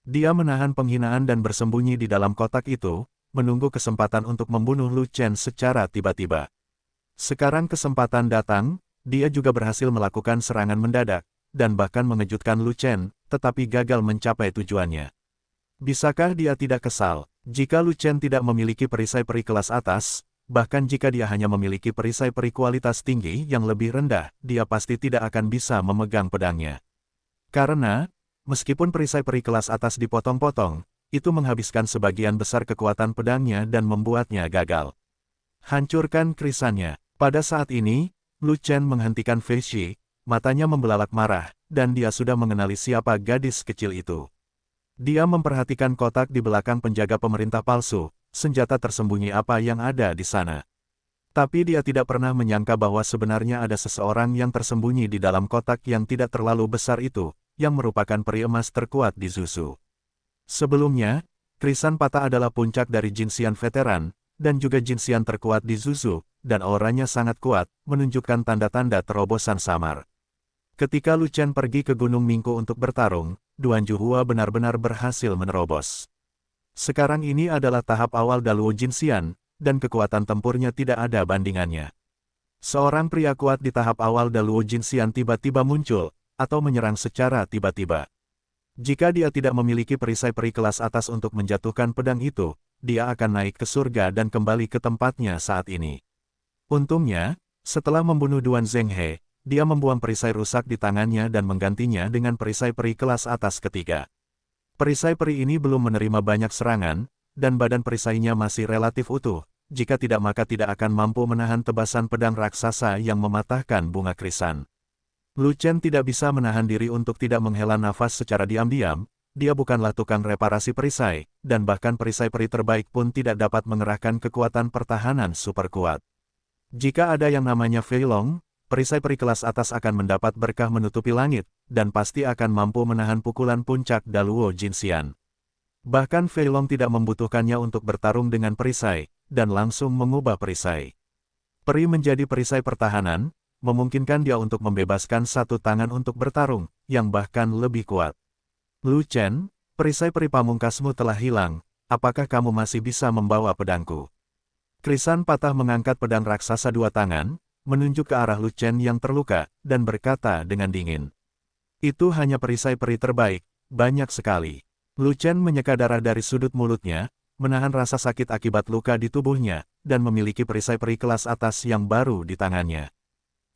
Dia menahan penghinaan dan bersembunyi di dalam kotak itu, menunggu kesempatan untuk membunuh Lu Chen secara tiba-tiba. Sekarang kesempatan datang, dia juga berhasil melakukan serangan mendadak, dan bahkan mengejutkan Lu Chen, tetapi gagal mencapai tujuannya. Bisakah dia tidak kesal? Jika Lu Chen tidak memiliki perisai peri kelas atas, bahkan jika dia hanya memiliki perisai peri kualitas tinggi yang lebih rendah, dia pasti tidak akan bisa memegang pedangnya. Karena, meskipun perisai peri kelas atas dipotong-potong, itu menghabiskan sebagian besar kekuatan pedangnya dan membuatnya gagal. Hancurkan krisannya. Pada saat ini, Lu Chen menghentikan Fei Shi, matanya membelalak marah, dan dia sudah mengenali siapa gadis kecil itu. Dia memperhatikan kotak di belakang penjaga pemerintah palsu, senjata tersembunyi apa yang ada di sana. Tapi dia tidak pernah menyangka bahwa sebenarnya ada seseorang yang tersembunyi di dalam kotak yang tidak terlalu besar itu, yang merupakan peri emas terkuat di Zuzu. Sebelumnya, Krisan Patah adalah puncak dari Jinxian veteran, dan juga Jinxian terkuat di Zuzu, dan auranya sangat kuat, menunjukkan tanda-tanda terobosan samar. Ketika Lu Chen pergi ke Gunung Mingku untuk bertarung, Duan Juhua benar-benar berhasil menerobos. Sekarang ini adalah tahap awal Daluo Jinxian, dan kekuatan tempurnya tidak ada bandingannya. Seorang pria kuat di tahap awal Daluo Jinxian tiba-tiba muncul, atau menyerang secara tiba-tiba. Jika dia tidak memiliki perisai peri kelas atas untuk menjatuhkan pedang itu, dia akan naik ke surga dan kembali ke tempatnya saat ini. Untungnya, setelah membunuh Duan Zhenghe, dia membuang perisai rusak di tangannya dan menggantinya dengan perisai peri kelas atas ketiga. Perisai peri ini belum menerima banyak serangan, dan badan perisainya masih relatif utuh, jika tidak maka tidak akan mampu menahan tebasan pedang raksasa yang mematahkan bunga krisan. Lu Chen tidak bisa menahan diri untuk tidak menghela nafas secara diam-diam, dia bukanlah tukang reparasi perisai, dan bahkan perisai peri terbaik pun tidak dapat mengerahkan kekuatan pertahanan super kuat. Jika ada yang namanya Fei Long, perisai peri kelas atas akan mendapat berkah menutupi langit, dan pasti akan mampu menahan pukulan puncak Daluo Jinxian. Bahkan Fei Long tidak membutuhkannya untuk bertarung dengan perisai, dan langsung mengubah perisai peri menjadi perisai pertahanan, memungkinkan dia untuk membebaskan satu tangan untuk bertarung, yang bahkan lebih kuat. Lu Chen, perisai peri pamungkasmu telah hilang, apakah kamu masih bisa membawa pedangku? Krisan Patah mengangkat pedang raksasa dua tangan, menunjuk ke arah Lu Chen yang terluka, dan berkata dengan dingin. Itu hanya perisai peri terbaik, banyak sekali. Lu Chen menyeka darah dari sudut mulutnya, menahan rasa sakit akibat luka di tubuhnya, dan memiliki perisai peri kelas atas yang baru di tangannya.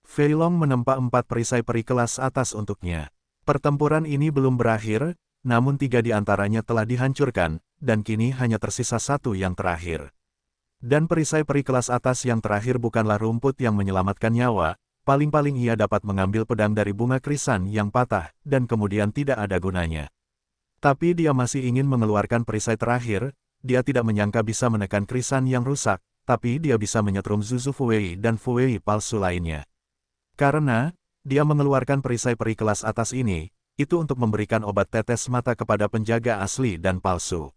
Fei Long menempa 4 perisai peri kelas atas untuknya. Pertempuran ini belum berakhir, namun 3 di antaranya telah dihancurkan, dan kini hanya tersisa 1 yang terakhir. Dan perisai peri kelas atas yang terakhir bukanlah rumput yang menyelamatkan nyawa, paling-paling ia dapat mengambil pedang dari bunga krisan yang patah, dan kemudian tidak ada gunanya. Tapi dia masih ingin mengeluarkan perisai terakhir, dia tidak menyangka bisa menekan krisan yang rusak, tapi dia bisa menyetrum Zuzu Fuwei dan Fuwei palsu lainnya. Karena, dia mengeluarkan perisai peri kelas atas ini, itu untuk memberikan obat tetes mata kepada penjaga asli dan palsu.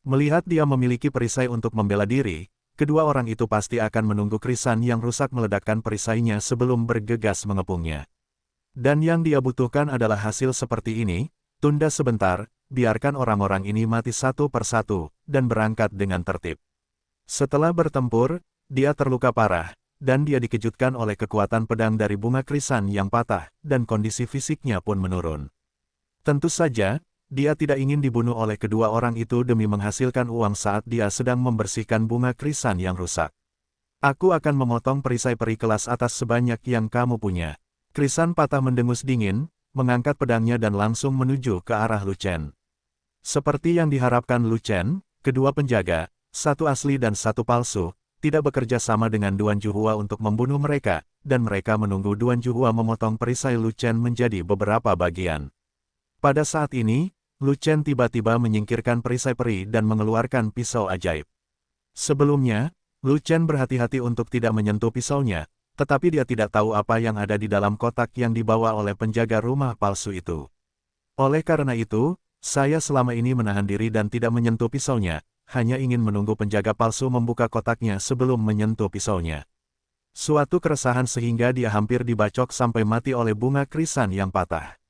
Melihat dia memiliki perisai untuk membela diri, kedua orang itu pasti akan menunggu krisan yang rusak meledakkan perisainya sebelum bergegas mengepungnya. Dan yang dia butuhkan adalah hasil seperti ini, tunda sebentar, biarkan orang-orang ini mati satu persatu, dan berangkat dengan tertib. Setelah bertempur, dia terluka parah, dan dia dikejutkan oleh kekuatan pedang dari bunga krisan yang patah, dan kondisi fisiknya pun menurun. Tentu saja, dia tidak ingin dibunuh oleh kedua orang itu demi menghasilkan uang saat dia sedang membersihkan bunga krisan yang rusak. Aku akan memotong perisai peri kelas atas sebanyak yang kamu punya. Krisan patah mendengus dingin, mengangkat pedangnya dan langsung menuju ke arah Lu Chen. Seperti yang diharapkan Lu Chen, kedua penjaga, satu asli dan satu palsu, tidak bekerja sama dengan Duan Juhua untuk membunuh mereka, dan mereka menunggu Duan Juhua memotong perisai Lu Chen menjadi beberapa bagian. Pada saat ini, Lu Chen tiba-tiba menyingkirkan perisai peri dan mengeluarkan pisau ajaib. Sebelumnya, Lu Chen berhati-hati untuk tidak menyentuh pisaunya, tetapi dia tidak tahu apa yang ada di dalam kotak yang dibawa oleh penjaga rumah palsu itu. Oleh karena itu, saya selama ini menahan diri dan tidak menyentuh pisaunya, hanya ingin menunggu penjaga palsu membuka kotaknya sebelum menyentuh pisaunya. Suatu keresahan sehingga dia hampir dibacok sampai mati oleh bunga krisan yang patah.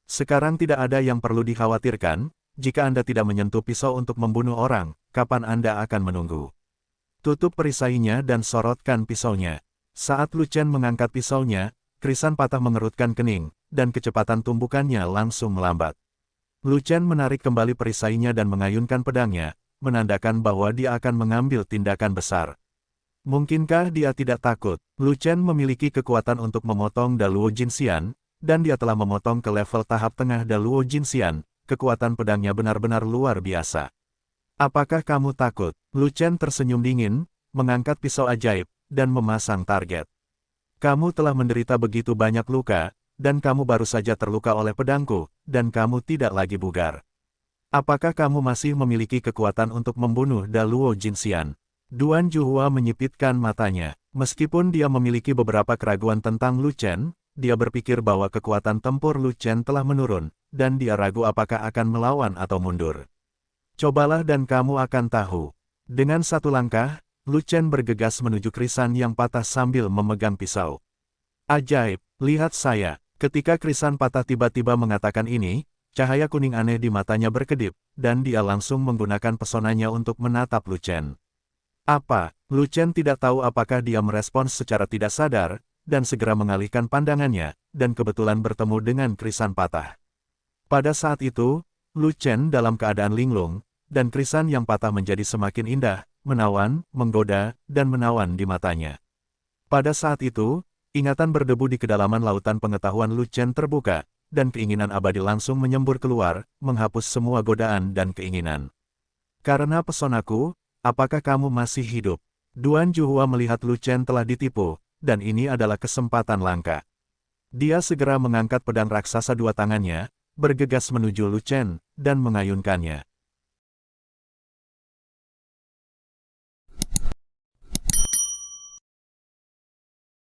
Sekarang tidak ada yang perlu dikhawatirkan, jika Anda tidak menyentuh pisau untuk membunuh orang, kapan Anda akan menunggu? Tutup perisainya dan sorotkan pisaunya. Saat Lu Chen mengangkat pisaunya, krisan patah mengerutkan kening, dan kecepatan tumbukannya langsung melambat. Lu Chen menarik kembali perisainya dan mengayunkan pedangnya, menandakan bahwa dia akan mengambil tindakan besar. Mungkinkah dia tidak takut? Lu Chen memiliki kekuatan untuk memotong Daluo Jinxian, dan dia telah memotong ke level tahap tengah Daluo Jinxian, kekuatan pedangnya benar-benar luar biasa. Apakah kamu takut? Lu Chen tersenyum dingin, mengangkat pisau ajaib, dan memasang target. Kamu telah menderita begitu banyak luka, dan kamu baru saja terluka oleh pedangku, dan kamu tidak lagi bugar. Apakah kamu masih memiliki kekuatan untuk membunuh Daluo Jinxian? Duan Juhua menyipitkan matanya. Meskipun dia memiliki beberapa keraguan tentang Lu Chen, dia berpikir bahwa kekuatan tempur Lu Chen telah menurun, dan dia ragu apakah akan melawan atau mundur. Cobalah dan kamu akan tahu. Dengan satu langkah, Lu Chen bergegas menuju krisan yang patah sambil memegang pisau. Ajaib, lihat saya. Ketika krisan patah tiba-tiba mengatakan ini, cahaya kuning aneh di matanya berkedip, dan dia langsung menggunakan pesonanya untuk menatap Lu Chen. Apa? Lu Chen tidak tahu apakah dia merespons secara tidak sadar, dan segera mengalihkan pandangannya, dan kebetulan bertemu dengan krisan patah. Pada saat itu, Lu Chen dalam keadaan linglung, dan krisan yang patah menjadi semakin indah, menawan, menggoda, dan menawan di matanya. Pada saat itu, ingatan berdebu di kedalaman lautan pengetahuan Lu Chen terbuka, dan keinginan abadi langsung menyembur keluar, menghapus semua godaan dan keinginan. Karena pesonaku, apakah kamu masih hidup? Duan Juhua melihat Lu Chen telah ditipu, dan ini adalah kesempatan langka. Dia segera mengangkat pedang raksasa dua tangannya, bergegas menuju Lu Chen, dan mengayunkannya.